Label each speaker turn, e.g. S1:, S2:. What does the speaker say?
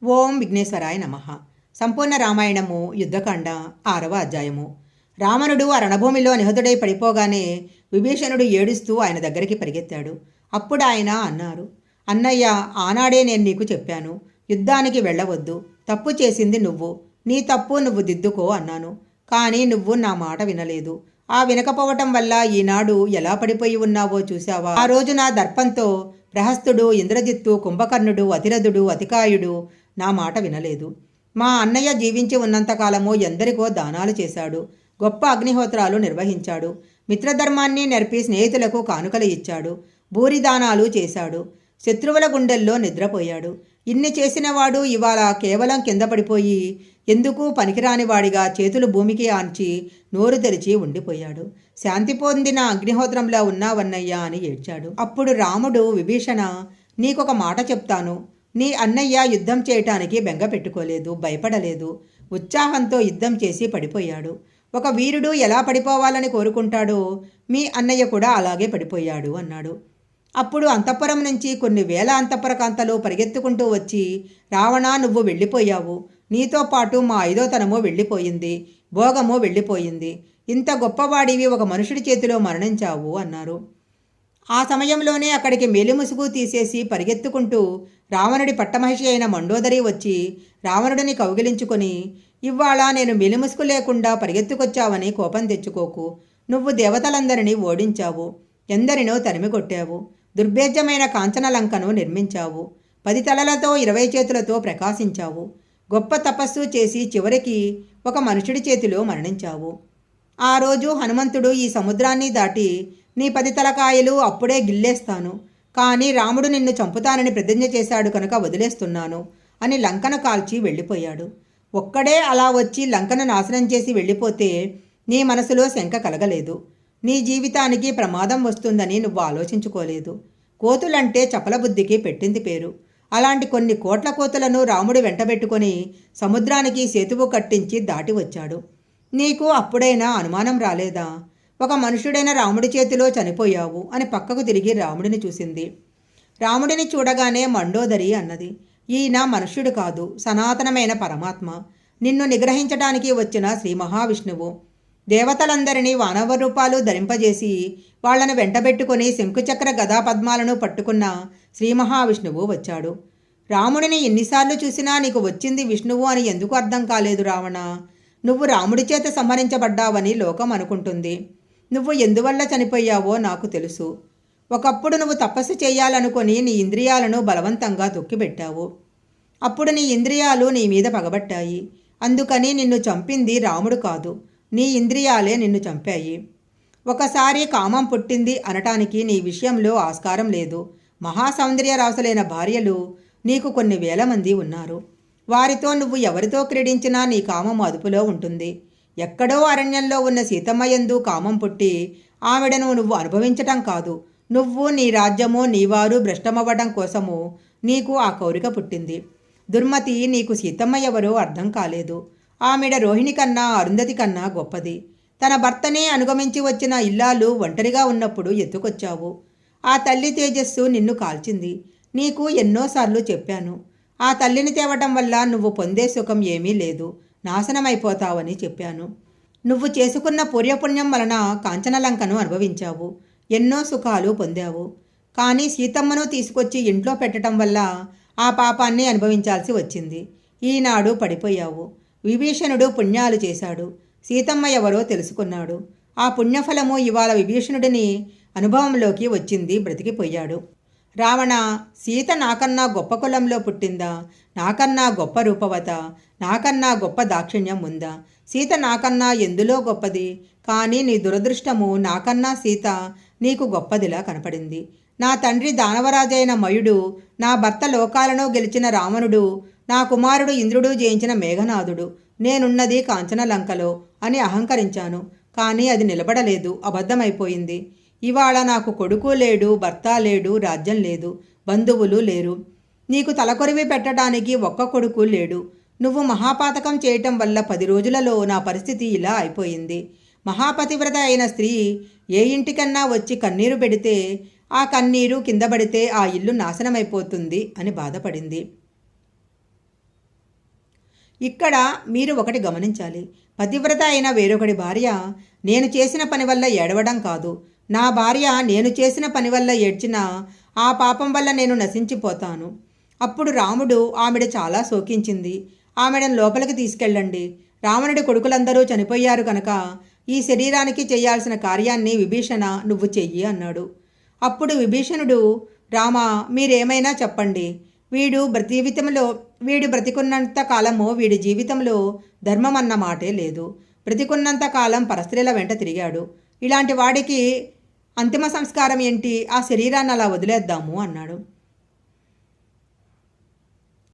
S1: ఓం విఘ్నేశ్వరాయ నమః. సంపూర్ణ రామాయణము యుద్ధకాండ 6వ అధ్యాయము. రావణుడు ఆ రణభూమిలో నిహతుడై పడిపోగానే విభీషణుడు ఏడుస్తూ ఆయన దగ్గరికి పరిగెత్తాడు. అప్పుడు ఆయన అన్నారు, అన్నయ్య, ఆనాడే నేను నీకు చెప్పాను, యుద్ధానికి వెళ్ళవద్దు, తప్పు చేసింది నువ్వు, నీ తప్పు నువ్వు దిద్దుకో అన్నాను. కానీ నువ్వు నా మాట వినలేదు. ఆ వినకపోవటం వల్ల ఈనాడు ఎలా పడిపోయి ఉన్నావో చూశావా? ఆ రోజు నా దర్పంతో ప్రహస్తుడు, ఇంద్రజిత్తు, కుంభకర్ణుడు, అతిరథుడు, అతికాయుడు నా మాట వినలేదు. మా అన్నయ్య జీవించి ఉన్నంతకాలము ఎందరికో దానాలు చేశాడు, గొప్ప అగ్నిహోత్రాలు నిర్వహించాడు, మిత్రధర్మాన్ని నెరపి స్నేహితులకు కానుకలు ఇచ్చాడు, భూరిదానాలు చేశాడు, శత్రువుల గుండెల్లో నిద్రపోయాడు. ఇన్ని చేసినవాడు ఇవాళ కేవలం కింద పడిపోయి ఎందుకు పనికిరానివాడిగా చేతులు భూమికి ఆంచి నోరు తెరిచి ఉండిపోయాడు. శాంతి పొందిన అగ్నిహోత్రంలా ఉన్నావన్నయ్య అని ఏడ్చాడు. అప్పుడు రాముడు, విభీషణ, నీకొక మాట చెప్తాను. నీ అన్నయ్య యుద్ధం చేయటానికి బెంగ పెట్టుకోలేదు, భయపడలేదు. ఉత్సాహంతో యుద్ధం చేసి పడిపోయాడు. ఒక వీరుడు ఎలా పడిపోవాలని కోరుకుంటాడో మీ అన్నయ్య కూడా అలాగే పడిపోయాడు అన్నాడు. అప్పుడు అంతఃపురం నుంచి కొన్ని వేల అంతఃపురకాంతలు పరిగెత్తుకుంటూ వచ్చి, రావణ, నువ్వు వెళ్ళిపోయావు, నీతో పాటు మా 5వ తనము వెళ్ళిపోయింది, భోగము వెళ్ళిపోయింది, ఇంత గొప్పవాడివి ఒక మనుషుడి చేతిలో మరణించావు అన్నారు. ఆ సమయంలోనే అక్కడికి మేలిముసుగు తీసేసి పరిగెత్తుకుంటూ రావణుడి పట్టమహిషి అయిన మండోదరి వచ్చి రావణుడిని కౌగిలించుకొని, ఇవాళ నేను మేలిముసుగు లేకుండా పరిగెత్తుకొచ్చావని కోపం తెచ్చుకోకు. నువ్వు దేవతలందరినీ ఓడించావు, ఎందరినో తరిమికొట్టావు, దుర్భేద్యమైన కాంచనలంకను నిర్మించావు, 10 తలలతో 20 చేతులతో ప్రకాశించావు, గొప్ప తపస్సు చేసి చివరికి ఒక మనుషుడి చేతిలో మరణించావు. ఆ రోజు హనుమంతుడు ఈ సముద్రాన్ని దాటి నీ 10 తలకాయలు అప్పుడే గిల్లేస్తాను, కానీ రాముడు నిన్ను చంపుతానని ప్రతిజ్ఞ చేశాడు కనుక వదిలేస్తున్నాను అని లంకను కాల్చి వెళ్ళిపోయాడు. ఒక్కడే అలా వచ్చి లంకను నాశనం చేసి వెళ్ళిపోతే నీ మనసులో శంక కలగలేదు. నీ జీవితానికి ప్రమాదం వస్తుందని నువ్వు ఆలోచించుకోలేదు. కోతులంటే చపల బుద్ధికి పెట్టింది పేరు. అలాంటి కొన్ని కోట్ల కోతులను రాముడు వెంటబెట్టుకొని సముద్రానికి సేతువు కట్టించి దాటి వచ్చాడు. నీకు అప్పుడైనా అనుమానం రాలేదా? ఒక మనుషుడైన రాముడి చేతిలో చనిపోయావు అని పక్కకు తిరిగి రాముడిని చూసింది. రాముడిని చూడగానే మండోదరి అన్నది, ఈయన మనుష్యుడు కాదు, సనాతనమైన పరమాత్మ, నిన్ను నిగ్రహించడానికి వచ్చిన శ్రీ మహావిష్ణువు. దేవతలందరినీ వానవ రూపాలు ధరింపజేసి వాళ్లను వెంటబెట్టుకుని శంకుచక్ర గదాపద్మాలను పట్టుకున్న శ్రీ మహావిష్ణువు వచ్చాడు. రాముడిని ఎన్నిసార్లు చూసినా నీకు వచ్చింది విష్ణువు అని ఎందుకు అర్థం కాలేదు రావణ? నువ్వు రాముడి చేత సంహరించబడ్డావని లోకం అనుకుంటుంది. నువ్వు ఎందువల్ల చనిపోయావో నాకు తెలుసు. ఒకప్పుడు నువ్వు తపస్సు చేయాలనుకొని నీ ఇంద్రియాలను బలవంతంగా తొక్కిపెట్టావు. అప్పుడు నీ ఇంద్రియాలు నీ మీద పగబట్టాయి. అందుకని నిన్ను చంపింది రాముడు కాదు, నీ ఇంద్రియాలే నిన్ను చంపాయి. ఒకసారి కామం పుట్టింది అనటానికి నీ విషయంలో ఆస్కారం లేదు. మహాసౌందర్యరాశులైన భార్యలు నీకు కొన్ని వేల మంది ఉన్నారు. వారితో నువ్వు ఎవరితో క్రీడించినా నీ కామం అదుపులో ఉంటుంది. ఎక్కడో అరణ్యంలో ఉన్న సీతమ్మయందు కామం పుట్టి ఆవిడను నువ్వు అనుభవించటం కాదు, నువ్వు, నీ రాజ్యము, నీవారు భ్రష్టమవ్వడం కోసము నీకు ఆ కోరిక పుట్టింది. దుర్మతి, నీకు సీతమ్మ ఎవరో అర్థం కాలేదు. ఆమెడ రోహిణి కన్నా, అరుంధతి కన్నా గొప్పది. తన భర్తనే అనుగమించి వచ్చిన ఇల్లాలు ఒంటరిగా ఉన్నప్పుడు ఎత్తుకొచ్చావు. ఆ తల్లి తేజస్సు నిన్ను కాల్చింది. నీకు ఎన్నోసార్లు చెప్పాను, ఆ తల్లిని తేవటం వల్ల నువ్వు పొందే సుఖం ఏమీ లేదు, నాశనమైపోతావని చెప్పాను. నువ్వు చేసుకున్న పూర్యపుణ్యం వలన కాంచనలంకను అనుభవించావు, ఎన్నో సుఖాలు పొందావు. కానీ సీతమ్మను తీసుకొచ్చి ఇంట్లో పెట్టడం వల్ల ఆ పాపాన్ని అనుభవించాల్సి వచ్చింది. ఈనాడు పడిపోయావు. విభీషణుడు పుణ్యాలు చేశాడు, సీతమ్మ ఎవరో తెలుసుకున్నాడు. ఆ పుణ్యఫలము ఇవాళ విభీషణుడిని అనుభవంలోకి వచ్చింది, బ్రతికిపోయాడు. రావణ, సీత నాకన్నా గొప్ప కులంలో పుట్టిందా? నాకన్నా గొప్ప రూపవత? నాకన్నా గొప్ప దాక్షిణ్యం ఉందా? సీత నాకన్నా ఎందులో గొప్పది? కానీ నీ దురదృష్టము, నాకన్నా సీత నీకు గొప్పదిలా కనపడింది. నా తండ్రి దానవరాజైన మయుడు, నా భర్త లోకాలను గెలిచిన రావణుడు, నా కుమారుడు ఇంద్రుడు జయించిన మేఘనాథుడు, నేనున్నది కాంచనలంకలో అని అహంకరించాను. కానీ అది నిలబడలేదు, అబద్ధమైపోయింది. ఇవాళ నాకు కొడుకు లేడు, భర్త లేడు, రాజ్యం లేదు, బంధువులు లేరు. నీకు తలకొరివి పెట్టడానికి ఒక్క కొడుకు లేడు. నువ్వు మహాపాతకం చేయటం వల్ల 10 రోజులలో నా పరిస్థితి ఇలా అయిపోయింది. మహాపతివ్రత అయిన స్త్రీ ఏ ఇంటికన్నా వచ్చి కన్నీరు పెడితే ఆ కన్నీరు కింద పడితే ఆ ఇల్లు నాశనమైపోతుంది అని బాధపడింది. ఇక్కడ మీరు ఒకటి గమనించాలి. పతివ్రత అయిన వేరొకటి భార్య నేను చేసిన పని వల్ల ఏడవడం కాదు. నా భార్య నేను చేసిన పని వల్ల ఏడ్చినా ఆ పాపం వల్ల నేను నశించిపోతాను. అప్పుడు రాముడు ఆమెడ చాలా శోకించింది. ఆమెడను లోపలికి తీసుకెళ్ళండి. రావణుడి కొడుకులందరూ చనిపోయారు కనుక ఈ శరీరానికి చేయాల్సిన కార్యాన్ని విభీషణ నువ్వు చెయ్యి అన్నాడు. అప్పుడు విభీషణుడు, రామా, మీరేమైనా చెప్పండి. వీడు బ్రతికున్నంత కాలము వీడి జీవితంలో ధర్మం అన్న మాటే లేదు. బ్రతికున్నంత కాలం పరస్త్రీల వెంట తిరిగాడు. ఇలాంటి వాడికి అంతిమ సంస్కారం ఏంటి? ఆ శరీరాన్ని అలా వదిలేద్దాము అన్నాడు.